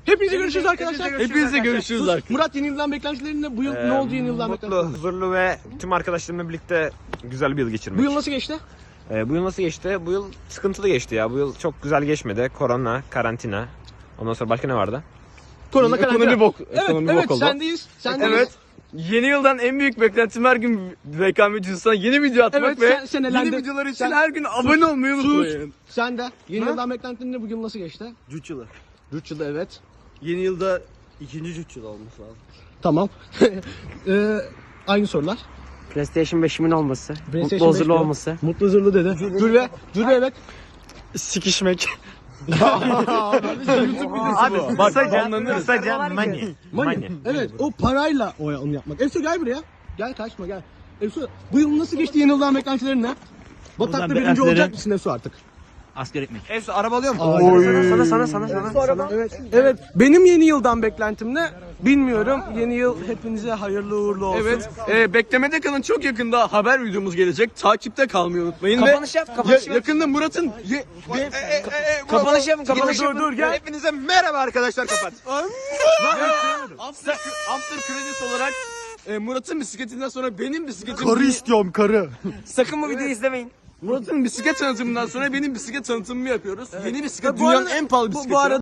Hepinize görüşürüz arkadaşlar. Hepinize görüşürüz arkadaşlar. Murat, yeni yıldan beklentilerin ne? Bu yıl ne oldu yeni yıldan Mutlu, beklentilerin? huzurlu ve tüm arkadaşlarımla birlikte güzel bir yıl geçirmek. Bu yıl nasıl geçti? Bu yıl nasıl geçti? Bu yıl sıkıntılı geçti ya. Bu yıl çok güzel geçmedi. Korona, karantina. Ondan sonra başka ne vardı? Korona karantina. Ekonomi bok. Evet, Ekonomi evet bok oldu. sendeyiz. Sendeyiz. Evet. Yeni yıldan en büyük beklentim her gün VKM videosuna yeni video atmak Evet, ve sen elendin. yeni videolar için Sen- her gün abone olmayı Sus. unutmayın. Sen de. Yeni yıldan beklentilerin ne? Bu yıl nasıl geçti? Cüç yılı. 3 yılda evet. Yeni yılda ikinci cüç yılı olması lazım. Tamam. Aynı sorular. PlayStation 5'imin olması, PlayStation mutlu huzurlu 5 mi? olması. Mutlu huzurlu dedi. Cürve. Cürve evet. Sikişmek. Abi kısaca money. Evet, o parayla onu yapmak. Efsu gel buraya. Gel kaçma gel. Efsu, bu yıl nasıl geçti yeni yıldan beklentilerin ne? Batak'ta birinci olacak mısın Efsu artık? Asker ekmek. Efsu araba alıyor mu? Sana. Evet, benim yeni yıldan beklentim ne? Bilmiyorum. Yeni yıl hepinize hayırlı uğurlu olsun. Evet. Beklemede kalın, çok yakında haber videomuz gelecek. Takipte kalmayı unutmayın. Kapanış yap, kapanış yap. Yakında Murat'ın Kapanış yapın, kapanış yapın. Dur gel. Hepinize merhaba arkadaşlar, kapat. after credits olarak Murat'ın bisikletinden sonra benim bisikletim. Karı istiyorum karı. Sakın bu videoyu izlemeyin. Murat'ın bisiklet tanıtımından sonra benim bisiklet tanıtımımı yapıyoruz. Yeni bisiklet Bu dünyanın arada- en pahalı bu bisikleti. arada